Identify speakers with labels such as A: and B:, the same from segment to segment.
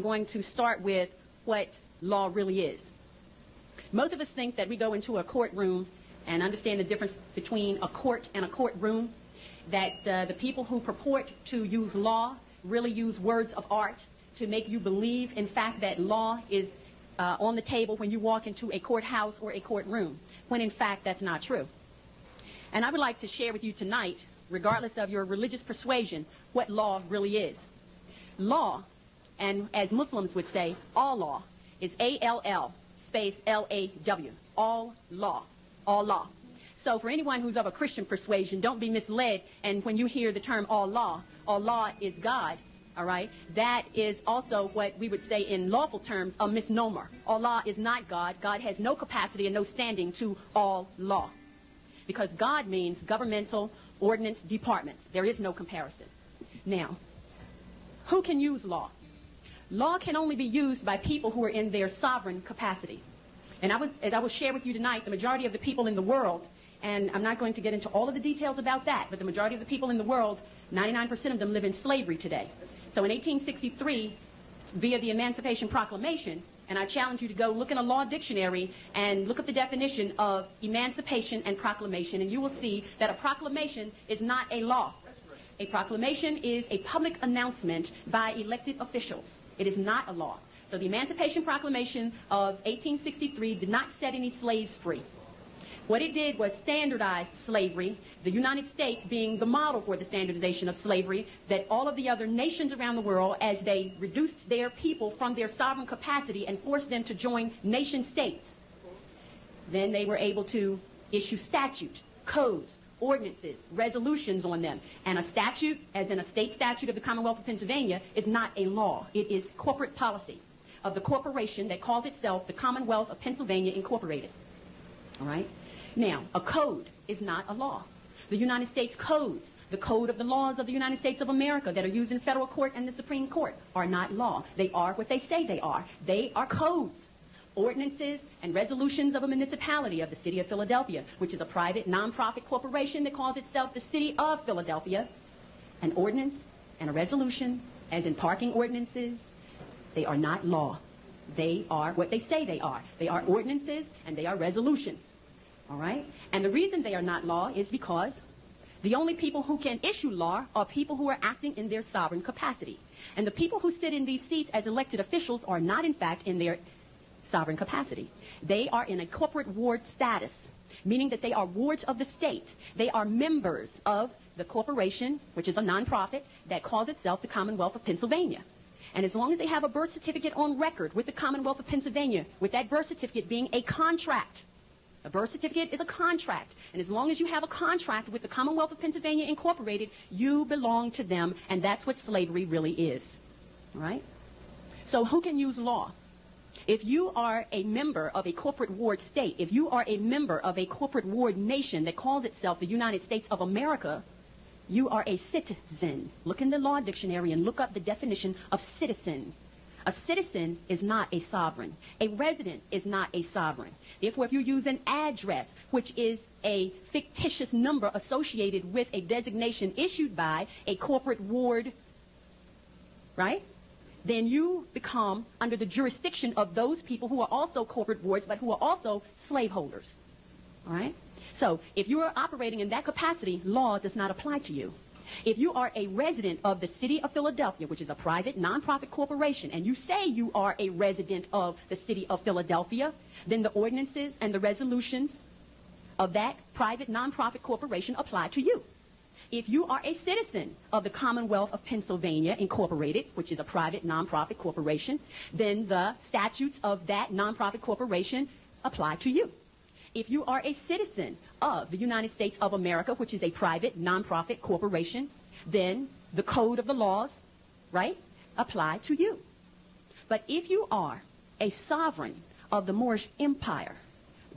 A: I'm going to start with what law really is. Most of us think that we go into a courtroom and understand the difference between a court and a courtroom, that the people who purport to use law really use words of art to make you believe, in fact, that law is on the table when you walk into a courthouse or a courtroom, when in fact that's not true. And I would like to share with you tonight, regardless of your religious persuasion, what law really is. Law, and as Muslims would say, all law, is A-L-L space L-A-W, all law, all law. So for anyone who's of a Christian persuasion, don't be misled, and when you hear the term all law is God, all right? That is also what we would say in lawful terms, a misnomer. Allah is not God. God has no capacity and no standing to all law. Because God means governmental ordinance departments. There is no comparison. Now, who can use law? Law can only be used by people who are in their sovereign capacity. And as I will share with you tonight, the majority of the people in the world, and I'm not going to get into all of the details about that, but the majority of the people in the world, 99% of them live in slavery today. So in 1863, via the Emancipation Proclamation, and I challenge you to go look in a law dictionary and look up the definition of emancipation and proclamation, and you will see that a proclamation is not a law. A proclamation is a public announcement by elected officials. It is not a law. So the Emancipation Proclamation of 1863 did not set any slaves free. What it did was standardized slavery, the United States being the model for the standardization of slavery, that all of the other nations around the world, as they reduced their people from their sovereign capacity and forced them to join nation states, then they were able to issue statute, codes, ordinances, resolutions on them. And a statute, as in a state statute of the Commonwealth of Pennsylvania, is not a law. It is corporate policy of the corporation that calls itself the Commonwealth of Pennsylvania Incorporated. All right? Now, a code is not a law. The United States codes, the code of the laws of the United States of America that are used in federal court and the Supreme Court, are not law. They are what they say they are. They are codes, ordinances, and resolutions of a municipality of the city of Philadelphia, which is a private, non-profit corporation that calls itself the city of Philadelphia. An ordinance and a resolution, as in parking ordinances, they are not law. They are what they say they are. They are ordinances and they are resolutions. All right? And the reason they are not law is because the only people who can issue law are people who are acting in their sovereign capacity. And the people who sit in these seats as elected officials are not, in fact, in their sovereign capacity. They are in a corporate ward status, meaning that they are wards of the state. They are members of the corporation, which is a nonprofit, that calls itself the Commonwealth of Pennsylvania. And as long as they have a birth certificate on record with the Commonwealth of Pennsylvania, with that birth certificate being a contract, a birth certificate is a contract, and as long as you have a contract with the Commonwealth of Pennsylvania Incorporated, you belong to them, and that's what slavery really is. All right? So who can use law? If you are a member of a corporate ward state, if you are a member of a corporate ward nation that calls itself the United States of America, you are a citizen. Look in the law dictionary and look up the definition of citizen. A citizen is not a sovereign. A resident is not a sovereign. Therefore, if you use an address, which is a fictitious number associated with a designation issued by a corporate ward, right, then you become under the jurisdiction of those people who are also corporate wards, but who are also slaveholders. All right? So if you are operating in that capacity, law does not apply to you. If you are a resident of the city of Philadelphia, which is a private, nonprofit corporation, and you say you are a resident of the city of Philadelphia, then the ordinances and the resolutions of that private, nonprofit corporation apply to you. If you are a citizen of the Commonwealth of Pennsylvania Incorporated, which is a private, nonprofit corporation, then the statutes of that nonprofit corporation apply to you. If you are a citizen of the United States of America, which is a private, nonprofit corporation, then the code of the laws, right, apply to you. But if you are a sovereign of the Moorish Empire,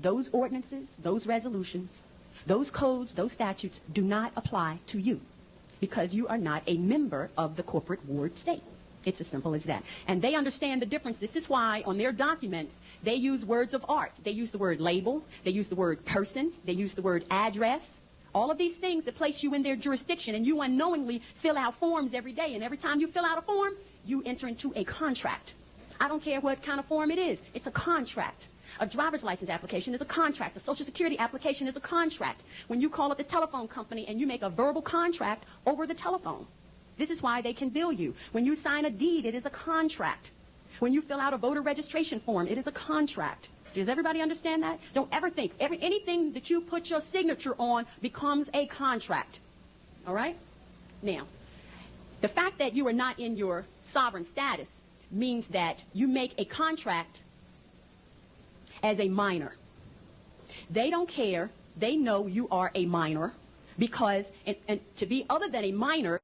A: those ordinances, those resolutions, those codes, those statutes do not apply to you because you are not a member of the corporate ward state. It's as simple as that. And they understand the difference. This is why on their documents, they use words of art. They use the word label. They use the word person. They use the word address. All of these things that place you in their jurisdiction, and you unknowingly fill out forms every day. And every time you fill out a form, you enter into a contract. I don't care what kind of form it is. It's a contract. A driver's license application is a contract. A Social Security application is a contract. When you call up the telephone company and you make a verbal contract over the telephone, this is why they can bill you. When you sign a deed, it is a contract. When you fill out a voter registration form, it is a contract. Does everybody understand that? Don't ever think anything that you put your signature on becomes a contract. All right? Now, the fact that you are not in your sovereign status means that you make a contract as a minor. They don't care. They know you are a minor because, and to be other than a minor,